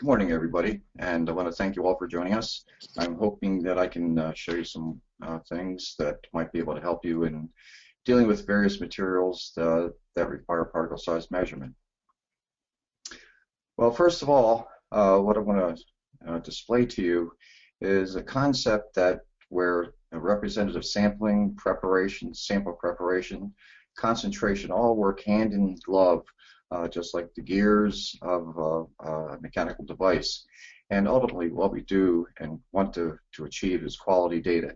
Good morning, everybody, and I want to thank you all for joining us. I'm hoping that I can show you some things that might be able to help you in dealing with various materials that require particle size measurement. Well, first of all, what I want to display to you is a concept that where representative sampling, preparation, sample preparation, concentration all work hand in glove, just like the gears of a mechanical device. And ultimately, what we do and want to achieve is quality data.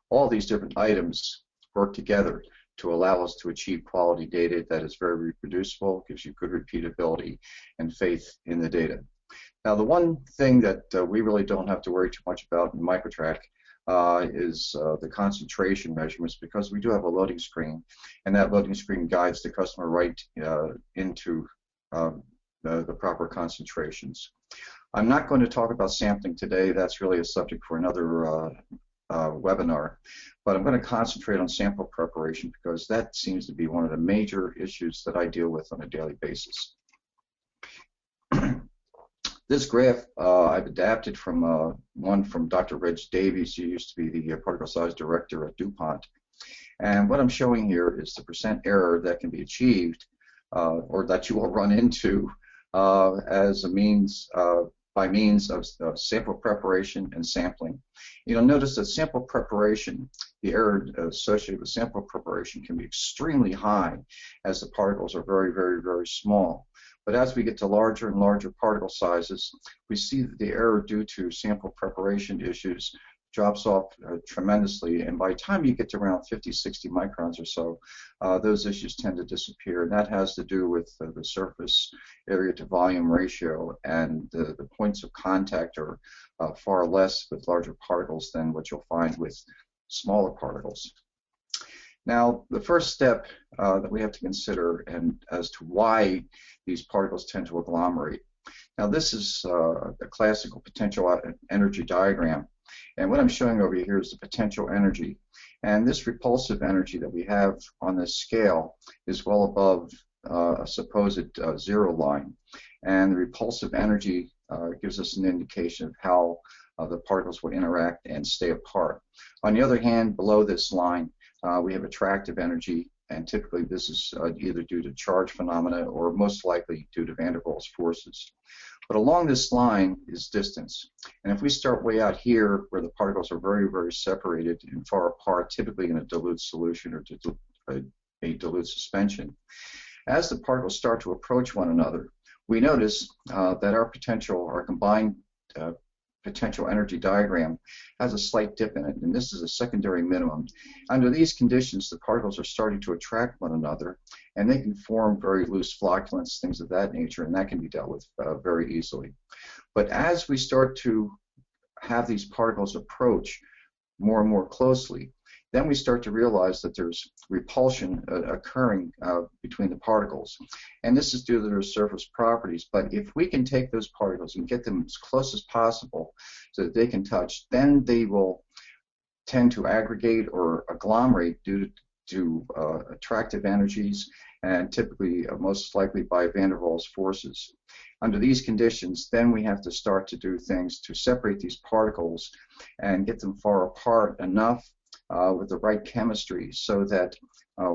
All these different items work together to allow us to achieve quality data that is very reproducible, gives you good repeatability and faith in the data. Now, the one thing that we really don't have to worry too much about in Microtrac is the concentration measurements, because we do have a loading screen, and that loading screen guides the customer right into the proper concentrations. I'm not going to talk about sampling today. That's really a subject for another webinar, but I'm going to concentrate on sample preparation because that seems to be one of the major issues that I deal with on a daily basis. This graph I've adapted from one from Dr. Reg Davies, who used to be the particle size director at DuPont. And what I'm showing here is the percent error that can be achieved or that you will run into as a means by means of sample preparation and sampling. You'll notice that sample preparation, the error associated with sample preparation can be extremely high as the particles are very, very, very small. But as we get to larger and larger particle sizes, we see that the error due to sample preparation issues drops off tremendously, and by the time you get to around 50, 60 microns or so, those issues tend to disappear, and that has to do with the surface area to volume ratio, and the points of contact are far less with larger particles than what you'll find with smaller particles. Now, the first step that we have to consider and as to why these particles tend to agglomerate. Now, this is a classical potential energy diagram, and what I'm showing over here is the potential energy. And this repulsive energy that we have on this scale is well above a supposed zero line. And the repulsive energy gives us an indication of how the particles will interact and stay apart. On the other hand, below this line, we have attractive energy, and typically this is either due to charge phenomena or most likely due to van der Waals forces. But along this line is distance. And if we start way out here where the particles are very, very separated and far apart, typically in a dilute solution or a dilute suspension, as the particles start to approach one another, we notice that our combined potential energy diagram has a slight dip in it, and this is a secondary minimum. Under these conditions, the particles are starting to attract one another, and they can form very loose flocculants, things of that nature, and that can be dealt with very easily. But as we start to have these particles approach more and more closely, then we start to realize that there's repulsion occurring between the particles. And this is due to their surface properties. But if we can take those particles and get them as close as possible so that they can touch, then they will tend to aggregate or agglomerate due to attractive energies, and typically most likely by van der Waals forces. Under these conditions, then we have to start to do things to separate these particles and get them far apart enough with the right chemistry so that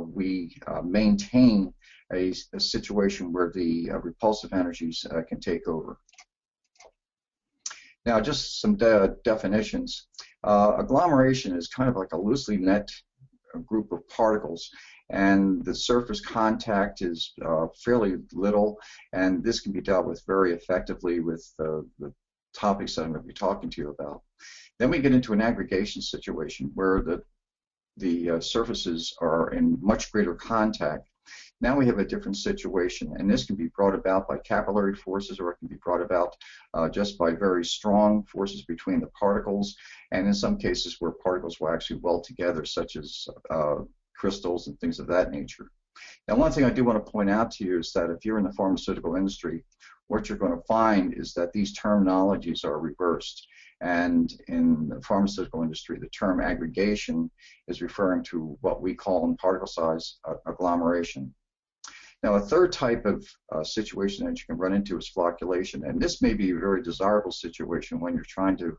we maintain a situation where the repulsive energies can take over. Now, just some definitions. Agglomeration is kind of like a loosely knit group of particles, and the surface contact is fairly little, and this can be dealt with very effectively with the topics that I'm going to be talking to you about. Then we get into an aggregation situation where the surfaces are in much greater contact. Now we have a different situation, and this can be brought about by capillary forces, or it can be brought about just by very strong forces between the particles, and in some cases where particles will actually weld together, such as crystals and things of that nature. Now, one thing I do want to point out to you is that if you're in the pharmaceutical industry, what you're going to find is that these terminologies are reversed. And in the pharmaceutical industry, the term aggregation is referring to what we call in particle size agglomeration. Now, a third type of situation that you can run into is flocculation, and this may be a very desirable situation when you're trying to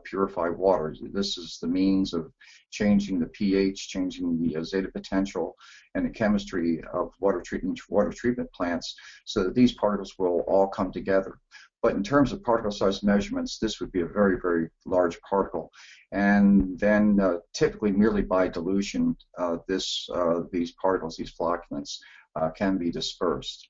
purify water. This is the means of changing the pH, changing the zeta potential, and the chemistry of water treatment plants so that these particles will all come together. But in terms of particle size measurements, this would be a very, very large particle. And then typically merely by dilution, these particles, these flocculants, can be dispersed.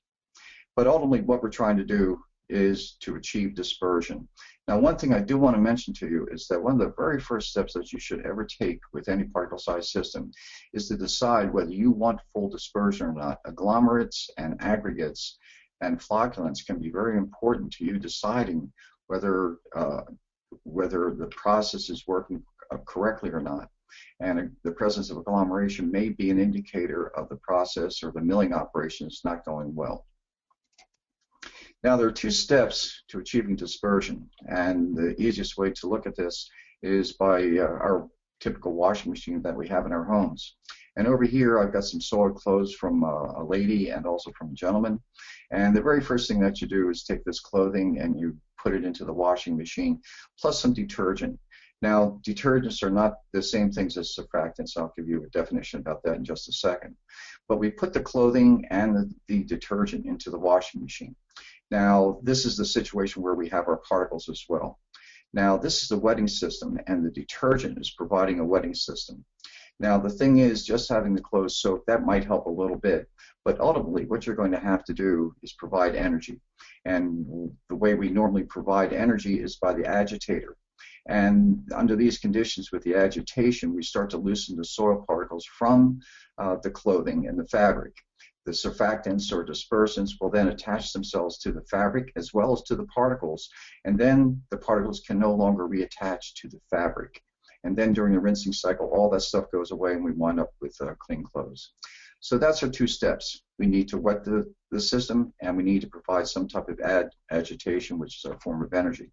But ultimately what we're trying to do is to achieve dispersion. Now, one thing I do want to mention to you is that one of the very first steps that you should ever take with any particle size system is to decide whether you want full dispersion or not. Agglomerates and aggregates and flocculants can be very important to you deciding whether the process is working correctly or not. And the presence of agglomeration may be an indicator of the process or the milling operation is not going well. Now, there are two steps to achieving dispersion, and the easiest way to look at this is by our typical washing machine that we have in our homes. And over here, I've got some soiled clothes from a lady and also from a gentleman. And the very first thing that you do is take this clothing and you put it into the washing machine, plus some detergent. Now, detergents are not the same things as surfactants. I'll give you a definition about that in just a second. But we put the clothing and the detergent into the washing machine. Now, this is the situation where we have our particles as well. Now, this is the wetting system, and the detergent is providing a wetting system. Now, the thing is, just having the clothes soaked, that might help a little bit. But ultimately, what you're going to have to do is provide energy. And the way we normally provide energy is by the agitator. And under these conditions with the agitation, we start to loosen the soil particles from the clothing and the fabric. The surfactants or dispersants will then attach themselves to the fabric as well as to the particles, and then the particles can no longer reattach to the fabric. And then during the rinsing cycle, all that stuff goes away and we wind up with clean clothes. So that's our two steps. We need to wet the system, and we need to provide some type of agitation, which is a form of energy.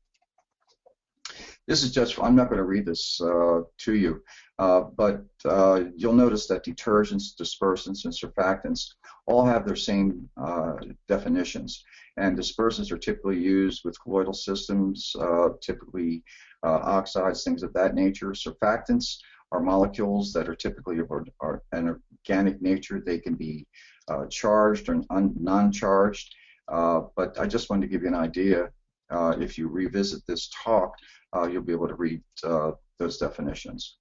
This is just, I'm not going to read this to you, but you'll notice that detergents, dispersants, and surfactants all have their same definitions. And dispersants are typically used with colloidal systems, typically oxides, things of that nature. Surfactants are molecules that are typically of an organic nature. They can be charged or non-charged, but I just wanted to give you an idea. If you revisit this talk, you'll be able to read those definitions.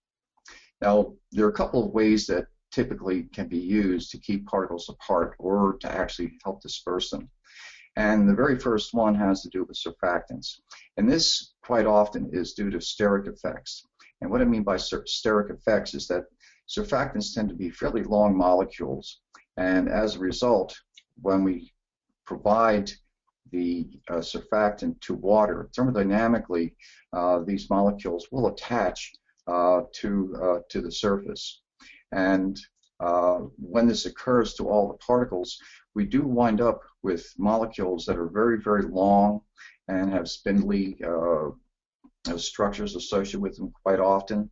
Now, there are a couple of ways that typically can be used to keep particles apart or to actually help disperse them. And the very first one has to do with surfactants. And this quite often is due to steric effects. And what I mean by steric effects is that surfactants tend to be fairly long molecules. And as a result, when we provide the surfactant to water, thermodynamically, these molecules will attach to the surface. And when this occurs to all the particles, we do wind up with molecules that are very, very long and have spindly structures associated with them quite often.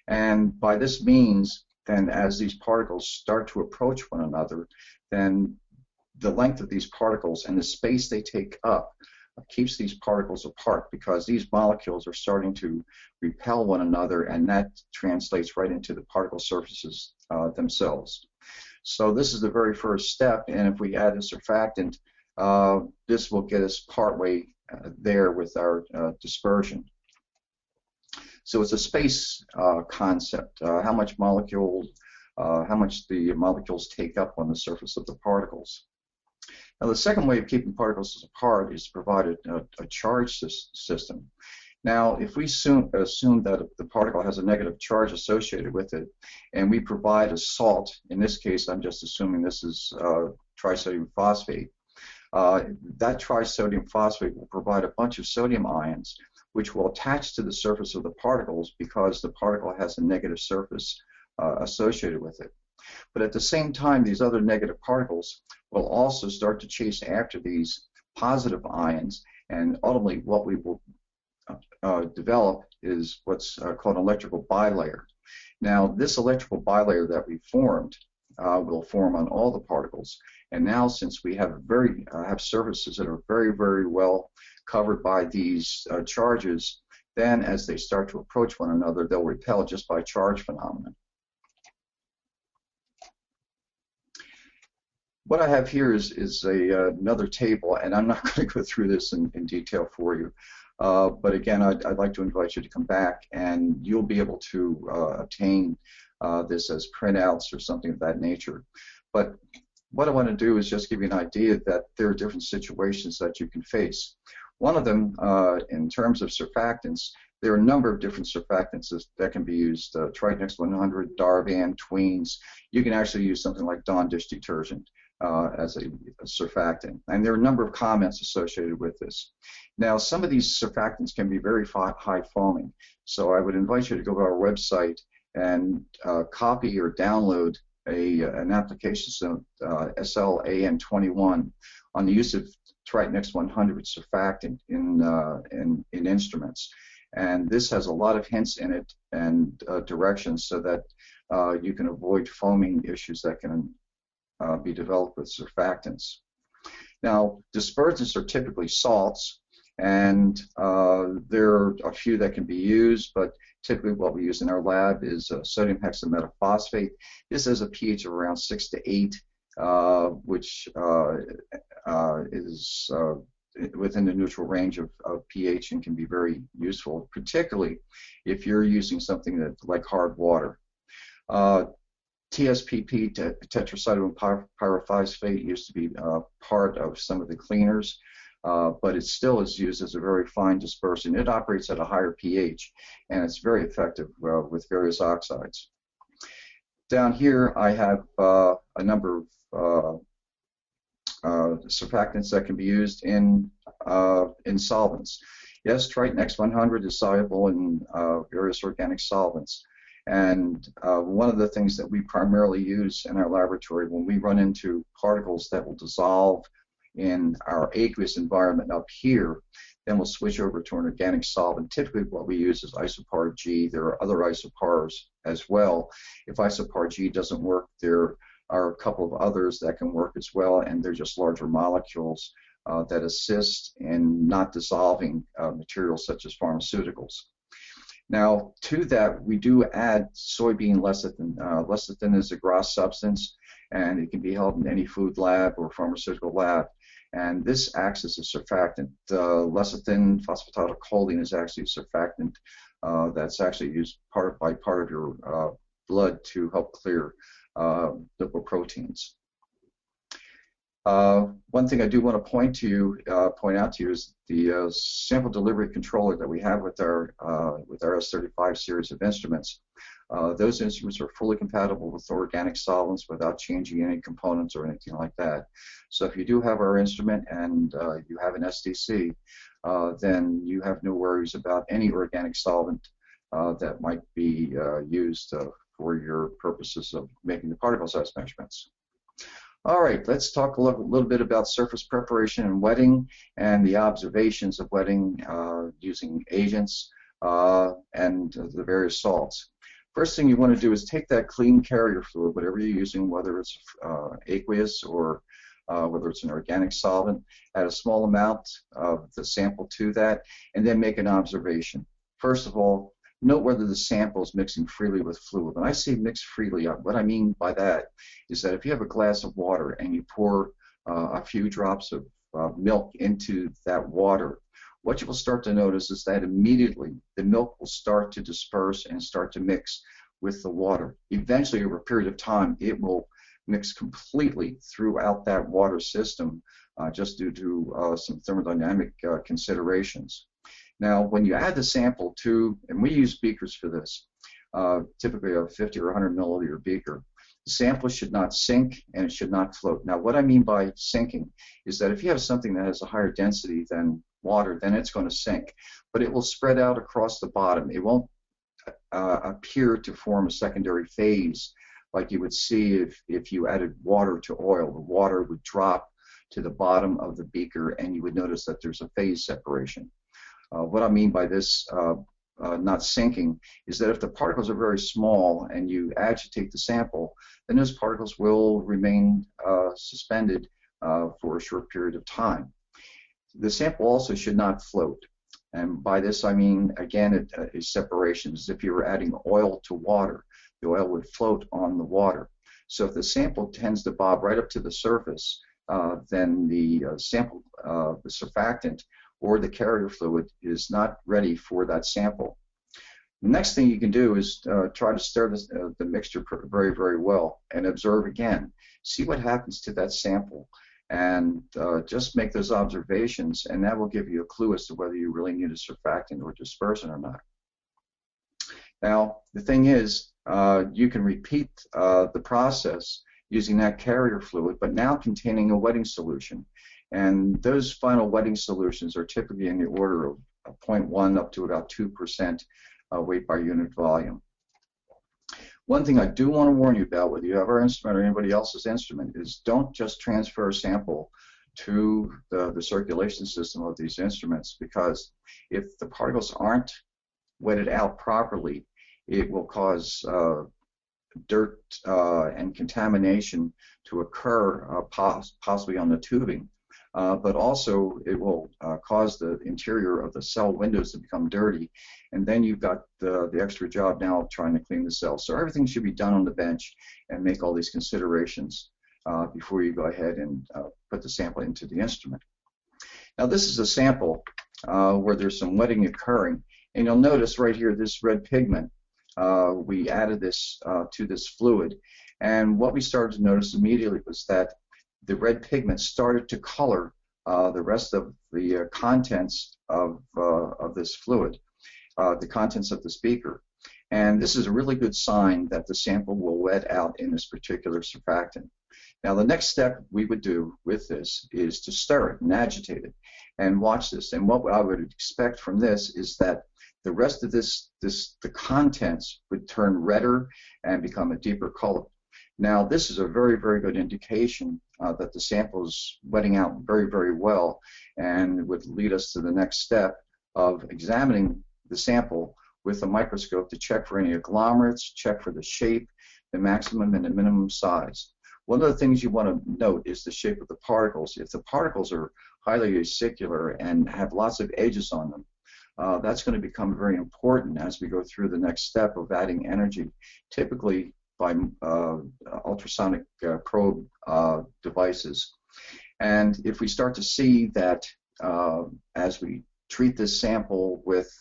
And by this means, then as these particles start to approach one another, then the length of these particles and the space they take up keeps these particles apart, because these molecules are starting to repel one another, and that translates right into the particle surfaces themselves. So this is the very first step, and if we add a surfactant, this will get us partway there with our dispersion. So it's a space concept, how much the molecules take up on the surface of the particles. Now, the second way of keeping particles apart is to provide a charge system. Now, if we assume that the particle has a negative charge associated with it, and we provide a salt, in this case, I'm just assuming this is trisodium phosphate, that trisodium phosphate will provide a bunch of sodium ions, which will attach to the surface of the particles because the particle has a negative surface associated with it. But at the same time, these other negative particles will also start to chase after these positive ions, and ultimately what we will develop is what's called an electrical bilayer. Now, this electrical bilayer that we formed will form on all the particles, And now, since we have have surfaces that are very, very well covered by these charges, then as they start to approach one another, they'll repel just by charge phenomenon. What I have here is another table, and I'm not going to go through this in detail for you. But again, I'd like to invite you to come back, and you'll be able to obtain this as printouts or something of that nature. But what I want to do is just give you an idea that there are different situations that you can face. One of them, in terms of surfactants, there are a number of different surfactants that can be used. Triton X100, Darvan, Tweens. You can actually use something like Dawn dish detergent as a surfactant. And there are a number of comments associated with this. Now, some of these surfactants can be very high foaming. So I would invite you to go to our website and copy or download an application, SLAN21, on the use of Triton X100 surfactant in instruments. And this has a lot of hints in it and directions so that you can avoid foaming issues that can be developed with surfactants. Now, dispersants are typically salts, and there are a few that can be used, but typically what we use in our lab is sodium hexametaphosphate. This has a pH of around 6 to 8, which is within the neutral range of pH and can be very useful, particularly if you're using something like hard water. TSPP, tetrasodium pyrophosphate, used to be part of some of the cleaners, but it still is used as a very fine dispersant. It operates at a higher pH, and it's very effective with various oxides. Down here, I have a number of surfactants that can be used in solvents. Yes, Triton X100 is soluble in various organic solvents. And one of the things that we primarily use in our laboratory when we run into particles that will dissolve in our aqueous environment up here, then we'll switch over to an organic solvent. Typically what we use is isopar G. There are other isopars as well. If isopar G doesn't work, there are a couple of others that can work as well, and they're just larger molecules that assist in not dissolving materials such as pharmaceuticals. Now, to that, we do add soybean lecithin. Lecithin is a GRAS substance, and it can be held in any food lab or pharmaceutical lab. And this acts as a surfactant. Lecithin phosphatidylcholine is actually a surfactant that's actually used by part of your blood to help clear lipoproteins. One thing I do want to point out to you is the sample delivery controller that we have with our S35 series of instruments. Those instruments are fully compatible with organic solvents without changing any components or anything like that. So if you do have our instrument and you have an SDC, then you have no worries about any organic solvent that might be used for your purposes of making the particle size measurements. All right, let's talk a little bit about surface preparation and wetting and the observations of wetting using agents and the various salts. First thing you want to do is take that clean carrier fluid, whatever you're using, whether it's aqueous or whether it's an organic solvent, add a small amount of the sample to that, and then make an observation. First of all, note whether the sample is mixing freely with fluid. When I say mix freely, what I mean by that is that if you have a glass of water and you pour a few drops of milk into that water, what you will start to notice is that immediately the milk will start to disperse and start to mix with the water. Eventually, over a period of time, it will mix completely throughout that water system just due to some thermodynamic considerations. Now, when you add the sample to, and we use beakers for this, typically a 50 or 100 milliliter beaker, the sample should not sink and it should not float. Now, what I mean by sinking is that if you have something that has a higher density than water, then it's going to sink, but it will spread out across the bottom. It won't appear to form a secondary phase like you would see if you added water to oil. The water would drop to the bottom of the beaker and you would notice that there's a phase separation. What I mean by this not sinking is that if the particles are very small and you agitate the sample, then those particles will remain suspended for a short period of time. The sample also should not float. And by this I mean, again, it is separation. As if you were adding oil to water, the oil would float on the water. So if the sample tends to bob right up to the surface, then the sample, the surfactant or the carrier fluid is not ready for that sample. The next thing you can do is try to stir the mixture very, very well and observe again. See what happens to that sample, and just make those observations, and that will give you a clue as to whether you really need a surfactant or dispersant or not. Now, the thing is, you can repeat the process using that carrier fluid, but now containing a wetting solution. And those final wetting solutions are typically in the order of 0.1 up to about 2% weight by unit volume. One thing I do want to warn you about, whether you have our instrument or anybody else's instrument, is don't just transfer a sample to the circulation system of these instruments, because if the particles aren't wetted out properly, it will cause dirt and contamination to occur possibly on the tubing. But also it will cause the interior of the cell windows to become dirty, and then you've got the extra job now of trying to clean the cells. So everything should be done on the bench, and make all these considerations before you go ahead and put the sample into the instrument. Now this is a sample where there's some wetting occurring, and you'll notice right here this red pigment. We added this to this fluid, and what we started to notice immediately was that the red pigment started to color the rest of the contents of this fluid, the contents of this beaker. And this is a really good sign that the sample will wet out in this particular surfactant. Now the next step we would do with this is to stir it and agitate it and watch this. And what I would expect from this is that the rest of the contents would turn redder and become a deeper color. Now this is a very, very good indication that the sample is wetting out very, very well, and would lead us to the next step of examining the sample with a microscope to check for any agglomerates, check for the shape, the maximum and the minimum size. One of the things you want to note is the shape of the particles. If the particles are highly acicular and have lots of edges on them, that's going to become very important as we go through the next step of adding energy, typically by ultrasonic probe devices. And if we start to see that as we treat this sample with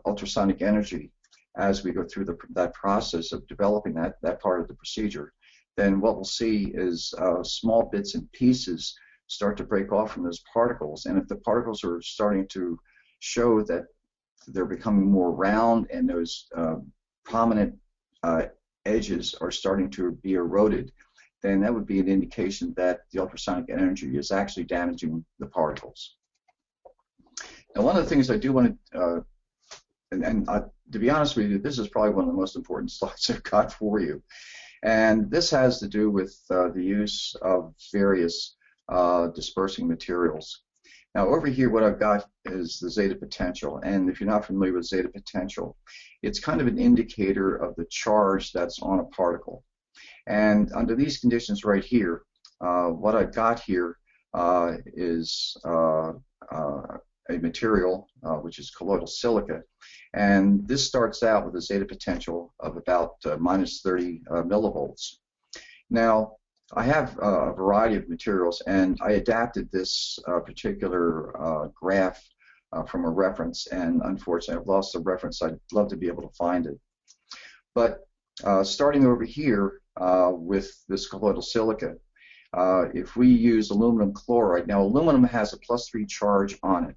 ultrasonic energy, as we go through that process of developing that part of the procedure, then what we'll see is small bits and pieces start to break off from those particles. And if the particles are starting to show that they're becoming more round, and those prominent edges are starting to be eroded, then that would be an indication that the ultrasonic energy is actually damaging the particles. Now, one of the things I do want to, to be honest with you, this is probably one of the most important slides I've got for you. And this has to do with the use of various dispersing materials. Now over here what I've got is the Zeta Potential, and if you're not familiar with Zeta Potential, it's kind of an indicator of the charge that's on a particle. And under these conditions right here, what I've got here is a material which is colloidal silica, and this starts out with a Zeta Potential of about minus 30 millivolts. Now I have a variety of materials, and I adapted this particular graph from a reference, and unfortunately I've lost the reference. I'd love to be able to find it. But starting over here with this colloidal silica, if we use aluminum chloride, now aluminum has a +3 charge on it,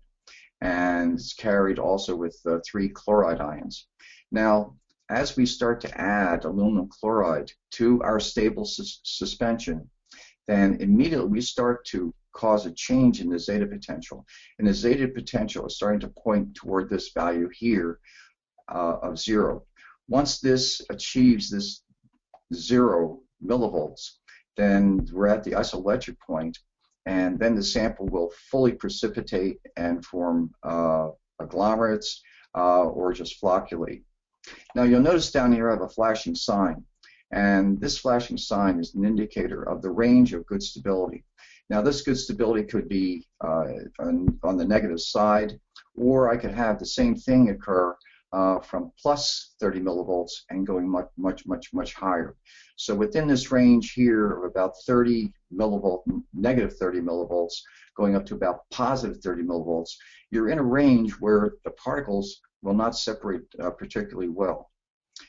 and it's carried also with 3 chloride ions. Now as we start to add aluminum chloride to our stable suspension, then immediately we start to cause a change in the Zeta Potential. And the Zeta Potential is starting to point toward this value here of 0. Once this achieves this 0 millivolts, then we're at the isoelectric point, and then the sample will fully precipitate and form agglomerates, or just flocculate. Now you'll notice down here I have a flashing sign, and this flashing sign is an indicator of the range of good stability. Now this good stability could be on the negative side, or I could have the same thing occur from plus 30 millivolts and going much higher. So within this range here of about 30 millivolt, negative 30 millivolts, going up to about positive 30 millivolts, you're in a range where the particles will not separate particularly well.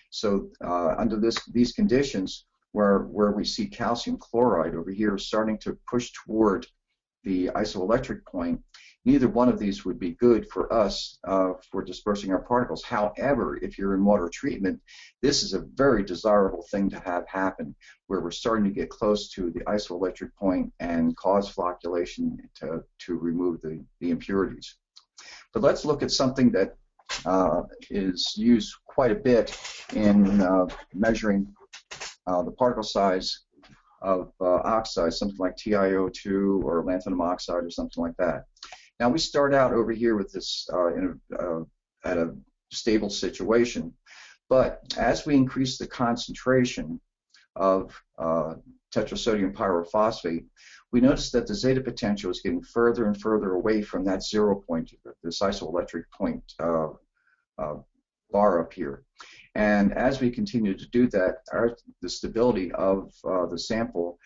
So under these conditions, where we see calcium chloride over here starting to push toward the isoelectric point, neither one of these would be good for us for dispersing our particles. However, if you're in water treatment, this is a very desirable thing to have happen, where we're starting to get close to the isoelectric point and cause flocculation to remove the impurities. But let's look at something that is used quite a bit in measuring the particle size of oxides, something like TiO2 or lanthanum oxide or something like that. Now we start out over here with this at a stable situation, but as we increase the concentration of tetrasodium pyrophosphate, we notice that the zeta potential is getting further and further away from that 0 point, this isoelectric point bar up here. And as we continue to do that, the stability of the sample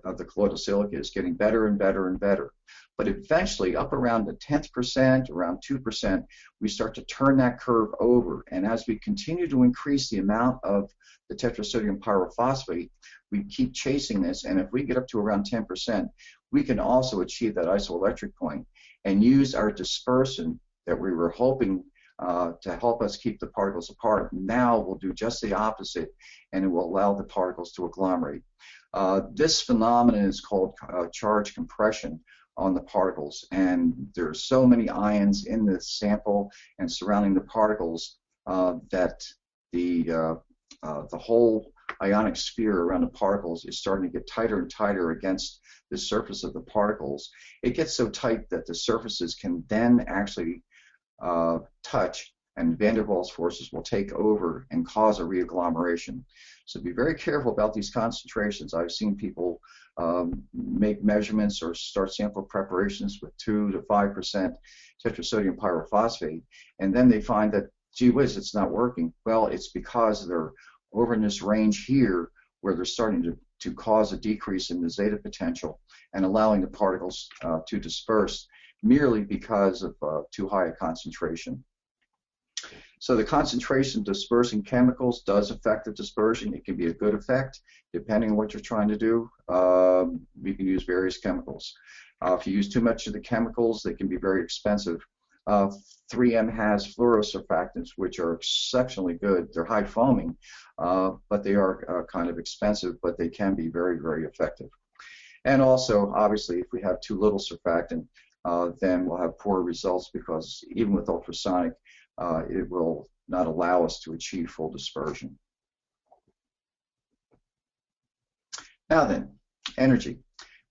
of the colloidal silica is getting better and better and better. But eventually, up around the 10th percent, around 2%, we start to turn that curve over. And as we continue to increase the amount of the tetrasodium pyrophosphate, we keep chasing this. And if we get up to around 10%, we can also achieve that isoelectric point and use our dispersant that we were hoping to help us keep the particles apart. Now we'll do just the opposite, and it will allow the particles to agglomerate. This phenomenon is called charge compression on the particles, and there are so many ions in the sample and surrounding the particles that the whole ionic sphere around the particles is starting to get tighter and tighter against the surface of the particles. It gets so tight that the surfaces can then actually touch, and van der Waals forces will take over and cause a reagglomeration. So be very careful about these concentrations. I've seen people make measurements or start sample preparations with 2 to 5% tetrasodium pyrophosphate, and then they find that, gee whiz, it's not working. Well, it's because they're over in this range here where they're starting to cause a decrease in the zeta potential and allowing the particles to disperse merely because of too high a concentration. So the concentration of dispersing chemicals does affect the dispersion. It can be a good effect depending on what you're trying to do. We can use various chemicals. If you use too much of the chemicals, they can be very expensive. 3M has fluorosurfactants, which are exceptionally good. They're high foaming, but they are kind of expensive, but they can be very, very effective. And also, obviously, if we have too little surfactant, then we'll have poor results, because even with ultrasonic, it will not allow us to achieve full dispersion. Now then, energy.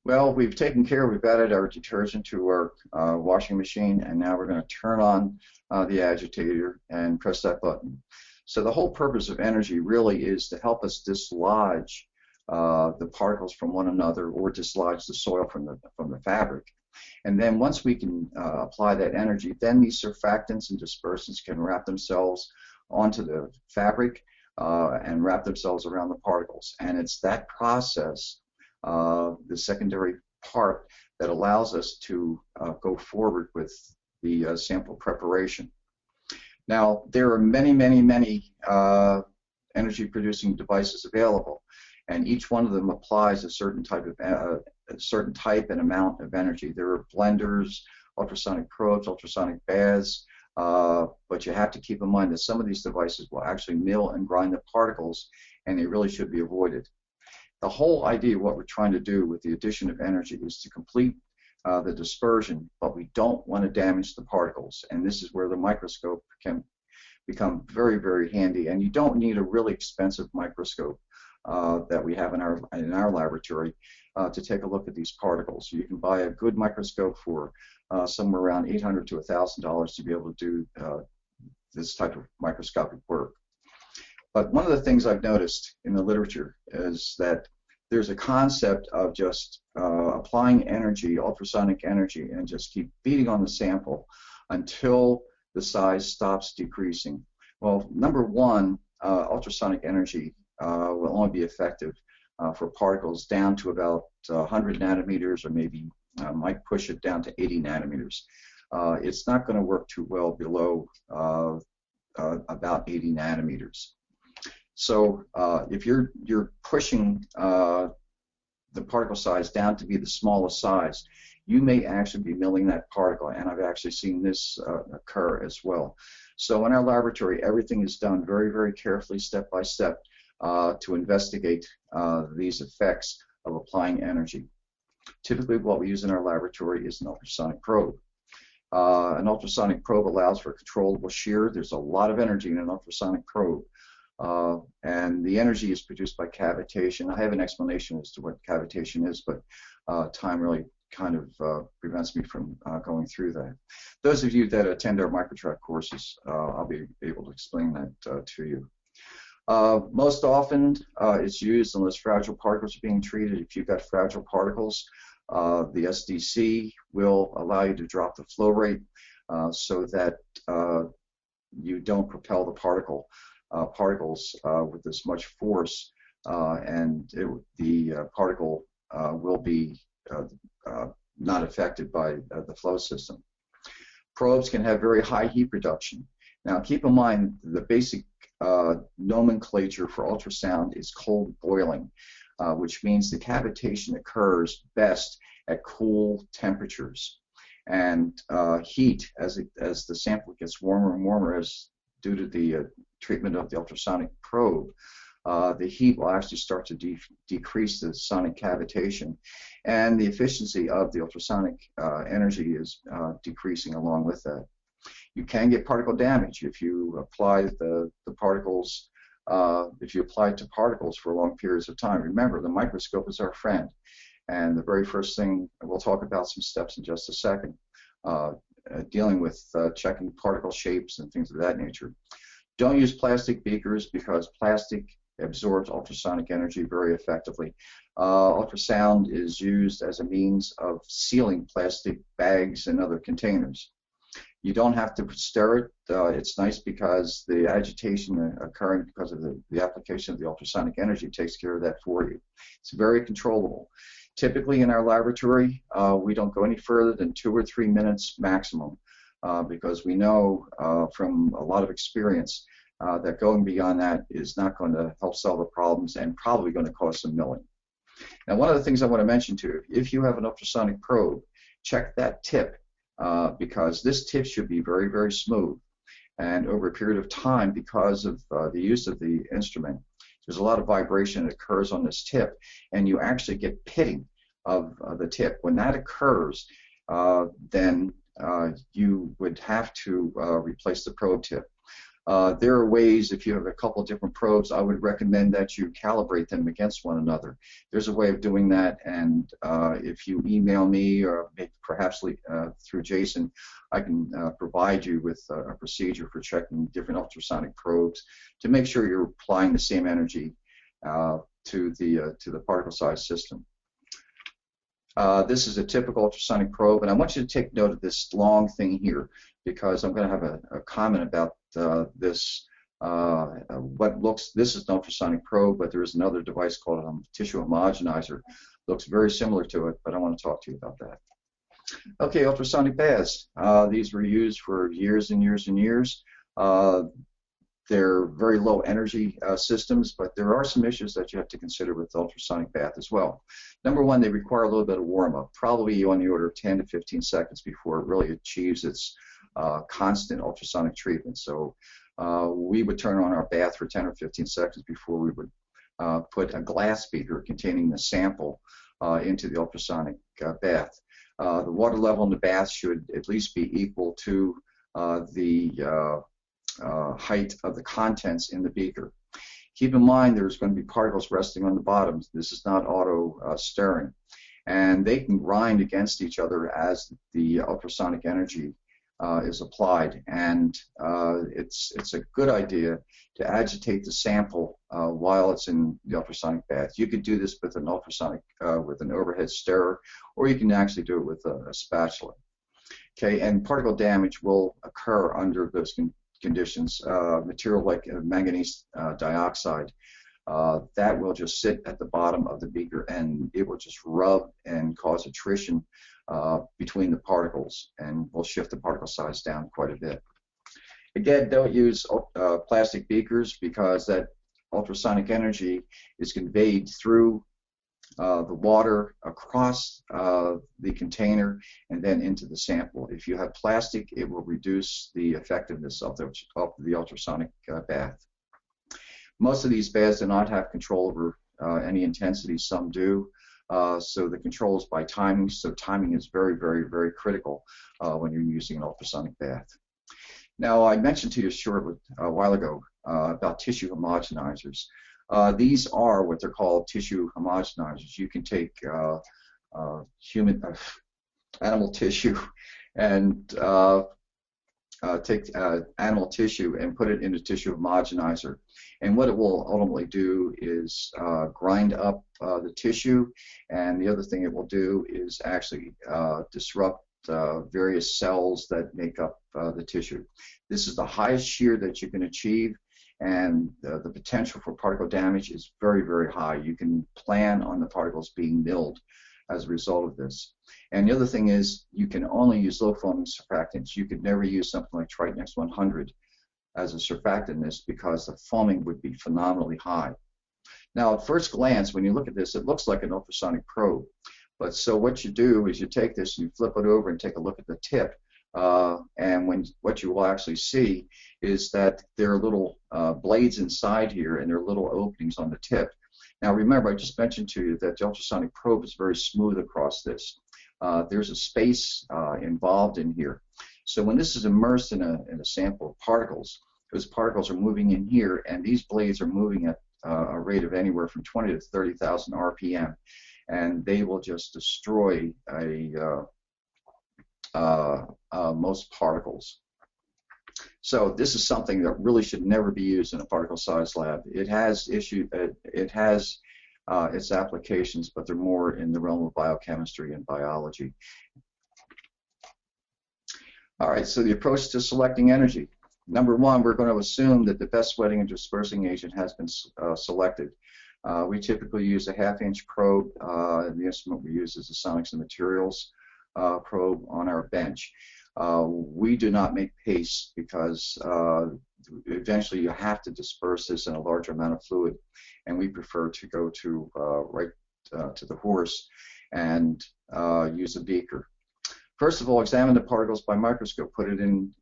Well, we've added our detergent to our washing machine, and now we're going to turn on the agitator and press that button. So the whole purpose of energy really is to help us dislodge the particles from one another, or dislodge the soil from the fabric. And then once we can apply that energy, then these surfactants and dispersants can wrap themselves onto the fabric and wrap themselves around the particles. And it's that process, the secondary part, that allows us to go forward with the sample preparation. Now, there are many energy-producing devices available, and each one of them applies a certain type and amount of energy. There are blenders, ultrasonic probes, ultrasonic baths, but you have to keep in mind that some of these devices will actually mill and grind the particles, and they really should be avoided. The whole idea of what we're trying to do with the addition of energy is to complete the dispersion, but we don't want to damage the particles, and this is where the microscope can become very, very handy. And you don't need a really expensive microscope that we have in our laboratory to take a look at these particles. You can buy a good microscope for somewhere around $800 to $1,000 to be able to do this type of microscopic work. But one of the things I've noticed in the literature is that there's a concept of just applying energy, ultrasonic energy, and just keep beating on the sample until the size stops decreasing. Well, number one, ultrasonic energy will only be effective for particles down to about 100 nanometers, or maybe might push it down to 80 nanometers. It's not going to work too well below about 80 nanometers. So if you're pushing the particle size down to be the smallest size, you may actually be milling that particle, and I've actually seen this occur as well. So in our laboratory, everything is done very, very carefully, step by step, to investigate these effects of applying energy. Typically, what we use in our laboratory is an ultrasonic probe. An ultrasonic probe allows for controllable shear. There's a lot of energy in an ultrasonic probe. And the energy is produced by cavitation. I have an explanation as to what cavitation is, but time really kind of prevents me from going through that. Those of you that attend our Microtrac courses, I'll be able to explain that to you. Most often, it's used unless fragile particles are being treated. If you've got fragile particles, the SDC will allow you to drop the flow rate so that you don't propel the particles with as much force, and the particle will be not affected by the flow system. Probes can have very high heat reduction. Now keep in mind the basic nomenclature for ultrasound is cold boiling, which means the cavitation occurs best at cool temperatures. And heat, as the sample gets warmer and warmer, as due to the treatment of the ultrasonic probe, the heat will actually start to decrease the sonic cavitation, and the efficiency of the ultrasonic energy is decreasing along with that. You can get particle damage if you apply the particles, if you apply it to particles for long periods of time. Remember, the microscope is our friend, and the very first thing, we'll talk about some steps in just a second, dealing with checking particle shapes and things of that nature. Don't use plastic beakers because plastic absorbs ultrasonic energy very effectively. Ultrasound is used as a means of sealing plastic bags and other containers. You don't have to stir it. It's nice because the agitation occurring because of the application of the ultrasonic energy takes care of that for you. It's very controllable. Typically in our laboratory, we don't go any further than 2 or 3 minutes maximum because we know from a lot of experience that going beyond that is not going to help solve the problems and probably going to cause some milling. Now, one of the things I want to mention to you, if you have an ultrasonic probe, check that tip because this tip should be very, very smooth. And over a period of time, because of the use of the instrument, there's a lot of vibration that occurs on this tip, and you actually get pitting of the tip. When that occurs, then you would have to replace the probe tip. There are ways, if you have a couple of different probes, I would recommend that you calibrate them against one another. There's a way of doing that, and if you email me or maybe perhaps through Jason, I can provide you with a procedure for checking different ultrasonic probes to make sure you're applying the same energy to the particle size system. This is a typical ultrasonic probe, and I want you to take note of this long thing here because I'm going to have a comment about this. This is an ultrasonic probe, but there is another device called a tissue homogenizer. Looks very similar to it, but I want to talk to you about that. Okay, ultrasonic baths. These were used for years and years and years. They're very low energy systems, but there are some issues that you have to consider with the ultrasonic bath as well. Number one, they require a little bit of warm-up, probably on the order of 10 to 15 seconds before it really achieves its constant ultrasonic treatment. So we would turn on our bath for 10 or 15 seconds before we would put a glass beaker containing the sample into the ultrasonic bath. The water level in the bath should at least be equal to the height of the contents in the beaker. Keep in mind there's going to be particles resting on the bottom. This is not auto stirring, and they can grind against each other as the ultrasonic energy is applied, and it's a good idea to agitate the sample while it's in the ultrasonic bath. You could do this with an ultrasonic with an overhead stirrer, or you can actually do it with a spatula. Okay, and particle damage will occur under those conditions. Material like manganese dioxide that will just sit at the bottom of the beaker, and it will just rub and cause attrition between the particles, and will shift the particle size down quite a bit. Again, don't use plastic beakers, because that ultrasonic energy is conveyed through the water across the container and then into the sample. If you have plastic, it will reduce the effectiveness of the ultrasonic bath. Most of these baths do not have control over any intensity. Some do. So the control is by timing. So timing is very, very, very critical when you're using an ultrasonic bath. Now, I mentioned to you a while ago about tissue homogenizers. These are what they're called tissue homogenizers. You can take animal tissue and take animal tissue and put it in a tissue homogenizer. And what it will ultimately do is grind up the tissue, and the other thing it will do is actually disrupt various cells that make up the tissue. This is the highest shear that you can achieve, and the potential for particle damage is very, very high. You can plan on the particles being milled as a result of this. And the other thing is, you can only use low foaming surfactants. You could never use something like Tritenex 100 as a surfactant in this, because the foaming would be phenomenally high. Now, at first glance, when you look at this, it looks like an ultrasonic probe. But so what you do is you take this, you flip it over and take a look at the tip. And what you will actually see is that there are little blades inside here, and there are little openings on the tip. Now remember, I just mentioned to you that the ultrasonic probe is very smooth across this. There's a space involved in here. So when this is immersed in a sample of particles, those particles are moving in here, and these blades are moving at a rate of anywhere from 20 to 30,000 RPM, and they will just destroy most particles. So this is something that really should never be used in a particle size lab. It has its applications, but they're more in the realm of biochemistry and biology. All right, so the approach to selecting energy. Number one, we're going to assume that the best wetting and dispersing agent has been selected. We typically use a 1/2-inch probe. The instrument we use is the Sonics and Materials probe on our bench. We do not make paste, because eventually you have to disperse this in a larger amount of fluid, and we prefer to go to right to the horse and use a beaker. First of all, examine the particles by microscope. Put it in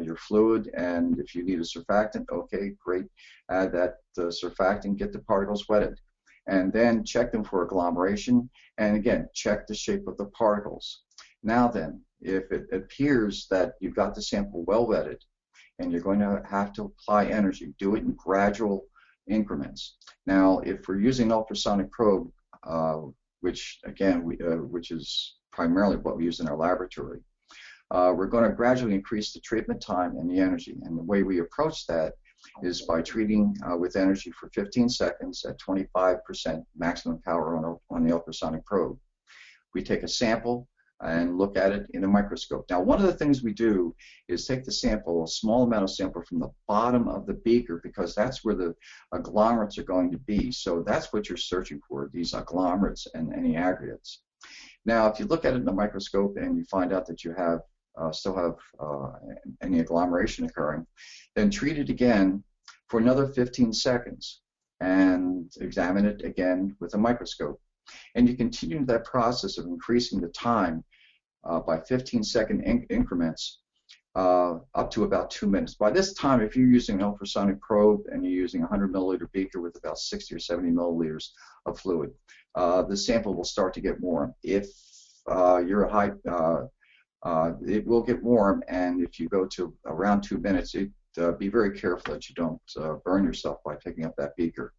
your fluid, and if you need a surfactant, okay, great. Add that surfactant, get the particles wetted, and then check them for agglomeration, and again, check the shape of the particles. Now then, if it appears that you've got the sample well wetted, and you're going to have to apply energy, do it in gradual increments. Now, if we're using an ultrasonic probe, which again, which is primarily what we use in our laboratory, we're going to gradually increase the treatment time and the energy. And the way we approach that is by treating with energy for 15 seconds at 25% maximum power on the ultrasonic probe. We take a sample and look at it in a microscope. Now, one of the things we do is take the sample, a small amount of sample, from the bottom of the beaker, because that's where the agglomerates are going to be. So that's what you're searching for, these agglomerates and any aggregates. Now, if you look at it in the microscope and you find out that you have still have any agglomeration occurring, then treat it again for another 15 seconds and examine it again with a microscope. And you continue that process of increasing the time by 15-second increments up to about 2 minutes. By this time, if you're using an ultrasonic probe and you're using a 100-milliliter beaker with about 60 or 70 milliliters of fluid, the sample will start to get warm. If you're a high, it will get warm, and if you go to around 2 minutes, be very careful that you don't burn yourself by picking up that beaker.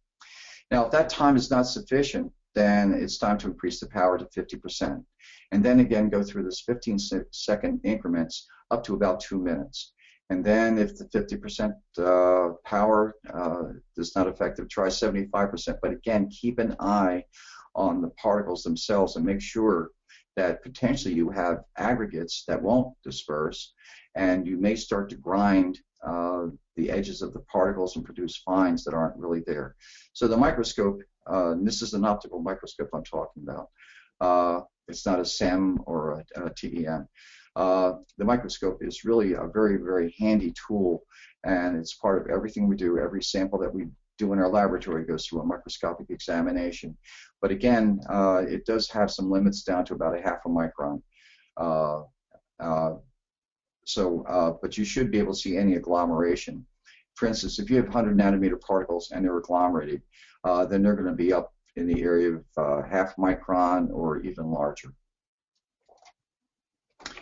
Now, if that time is not sufficient, then it's time to increase the power to 50%. And then again, go through this 15-second increments up to about 2 minutes. And then if the 50% power is not effective, try 75%. But again, keep an eye on the particles themselves and make sure that potentially you have aggregates that won't disperse, and you may start to grind the edges of the particles and produce fines that aren't really there. So the microscope, and this is an optical microscope I'm talking about. It's not a SEM or a TEM. The microscope is really a very, very handy tool, and it's part of everything we do. Every sample that we do in our laboratory goes through a microscopic examination. But again, it does have some limits down to about a half a micron. But you should be able to see any agglomeration. For instance, if you have 100 nanometer particles and they're agglomerated, then they're going to be up in the area of half micron or even larger.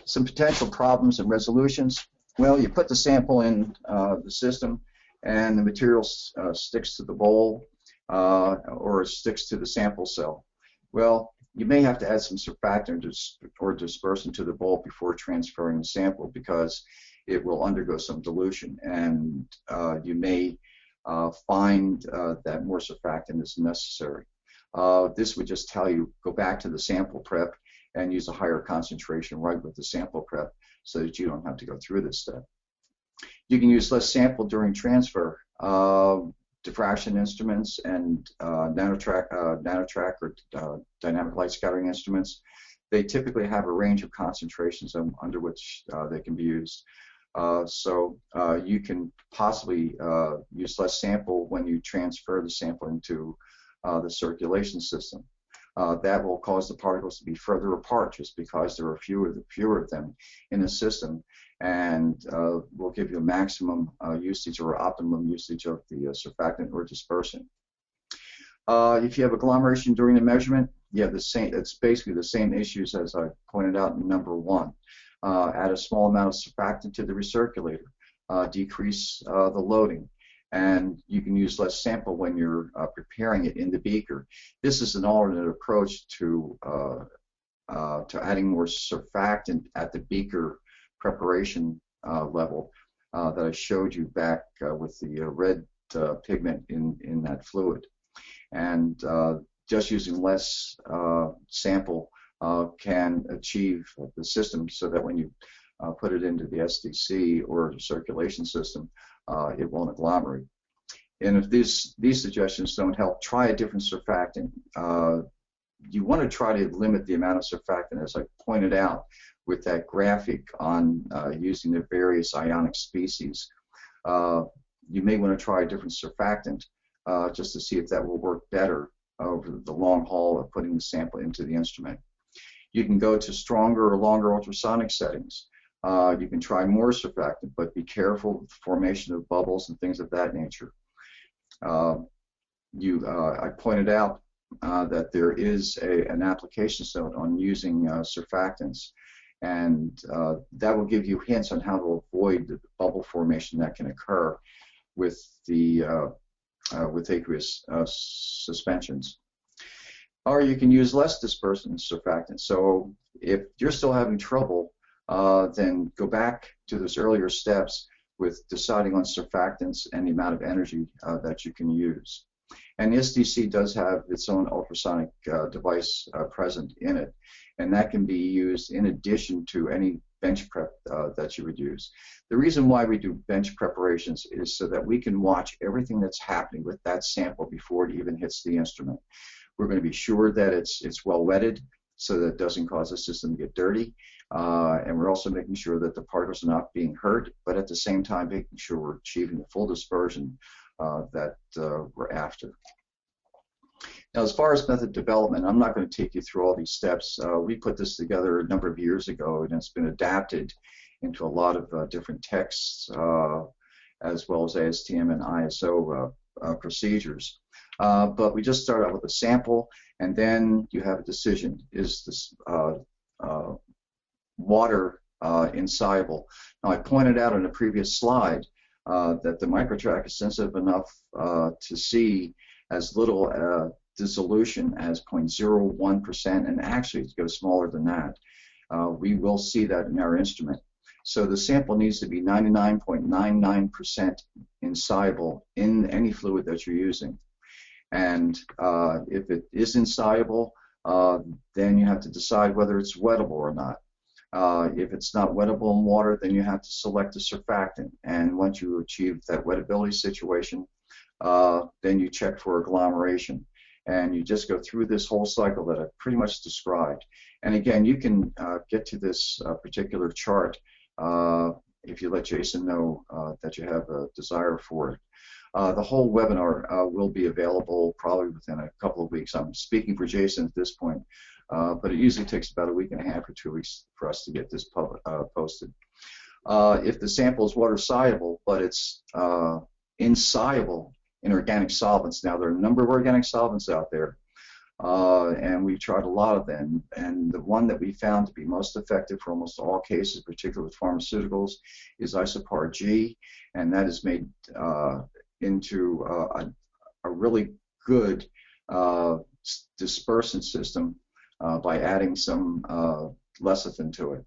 Some potential problems and resolutions. Well, you put the sample in the system and the material sticks to the bowl or it sticks to the sample cell. Well, you may have to add some surfactant or dispersant to the bowl before transferring the sample because it will undergo some dilution, and you may find that more surfactant is necessary. This would just tell you, go back to the sample prep and use a higher concentration right with the sample prep so that you don't have to go through this step. You can use less sample during transfer. Diffraction instruments and Nanotrac or dynamic light scattering instruments, they typically have a range of concentrations under which they can be used. So you can possibly use less sample when you transfer the sample into the circulation system. That will cause the particles to be further apart just because there are fewer of them in the system, and will give you a maximum usage or optimum usage of the surfactant or dispersant. If you have agglomeration during the measurement, yeah, it's basically the same issues as I pointed out in number 1. Add a small amount of surfactant to the recirculator, decrease the loading, and you can use less sample when you're preparing it in the beaker. This is an alternate approach to adding more surfactant at the beaker preparation level that I showed you back with the red pigment in that fluid. And just using less sample can achieve the system so that when you put it into the SDC or the circulation system, it won't agglomerate. And if these suggestions don't help, try a different surfactant. You want to try to limit the amount of surfactant, as I pointed out with that graphic on using the various ionic species. You may want to try a different surfactant just to see if that will work better over the long haul of putting the sample into the instrument. You can go to stronger or longer ultrasonic settings. You can try more surfactant, but be careful with the formation of bubbles and things of that nature. I pointed out that there is an application note on using surfactants, and that will give you hints on how to avoid the bubble formation that can occur with the with aqueous suspensions. Or you can use less dispersant and surfactant. So if you're still having trouble, then go back to those earlier steps with deciding on surfactants and the amount of energy that you can use. And the SDC does have its own ultrasonic device present in it, and that can be used in addition to any bench prep that you would use. The reason why we do bench preparations is so that we can watch everything that's happening with that sample before it even hits the instrument. We're going to be sure that it's well wetted so that it doesn't cause the system to get dirty, and we're also making sure that the particles are not being hurt, but at the same time making sure we're achieving the full dispersion that we're after. Now, as far as method development, I'm not going to take you through all these steps. We put this together a number of years ago, and it's been adapted into a lot of different texts, as well as ASTM and ISO procedures. But we just start out with a sample, and then you have a decision. Is this water insoluble? Now, I pointed out on a previous slide that the Microtrac is sensitive enough to see as little dissolution as 0.01%, and actually it goes smaller than that. We will see that in our instrument. So the sample needs to be 99.99% insoluble in any fluid that you're using. And if it is insoluble, then you have to decide whether it's wettable or not. If it's not wettable in water, then you have to select a surfactant. And once you achieve that wettability situation, then you check for agglomeration. And you just go through this whole cycle that I've pretty much described. And again, you can get to this particular chart if you let Jason know that you have a desire for it. The whole webinar will be available probably within a couple of weeks. I'm speaking for Jason at this point, but it usually takes about a week and a half or 2 weeks for us to get this posted. If the sample is water soluble, but it's insoluble in organic solvents. Now, there are a number of organic solvents out there, and we've tried a lot of them. And the one that we found to be most effective for almost all cases, particularly with pharmaceuticals, is Isopar G, and that is made into a really good dispersant system by adding some lecithin to it.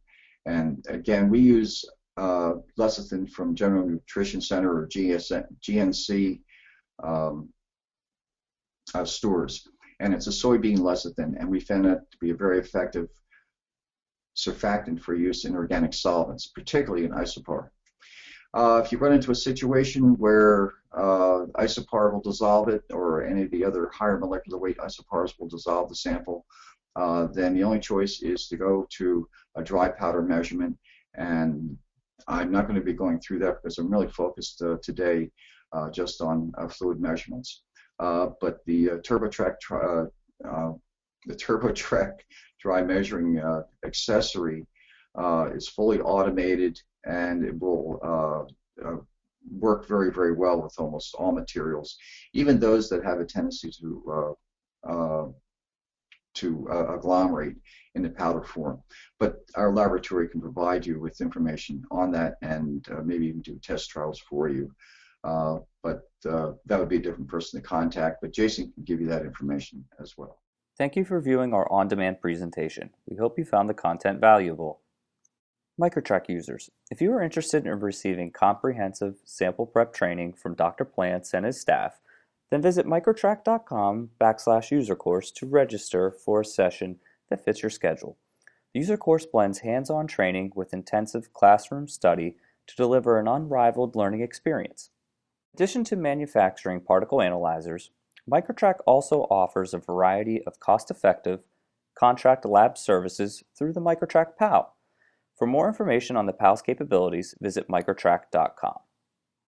And again, we use lecithin from General Nutrition Center or GNC stores, and it's a soybean lecithin, and we found it to be a very effective surfactant for use in organic solvents, particularly in Isopar. If you run into a situation where Isopar will dissolve it, or any of the other higher molecular weight isopars will dissolve the sample, then the only choice is to go to a dry powder measurement. And I'm not going to be going through that because I'm really focused today just on fluid measurements. But the TurboTrack dry measuring accessory is fully automated, and it will work very, very well with almost all materials, even those that have a tendency to agglomerate in the powder form. But our laboratory can provide you with information on that, and maybe even do test trials for you. But that would be a different person to contact, but Jason can give you that information as well. Thank you for viewing our on-demand presentation. We hope you found the content valuable. Microtrac users, if you are interested in receiving comprehensive sample prep training from Dr. Plants and his staff, then visit microtrac.com/user course to register for a session that fits your schedule. The user course blends hands-on training with intensive classroom study to deliver an unrivaled learning experience. In addition to manufacturing particle analyzers, Microtrac also offers a variety of cost-effective contract lab services through the Microtrac PAL. For more information on the PAL's capabilities, visit microtrac.com.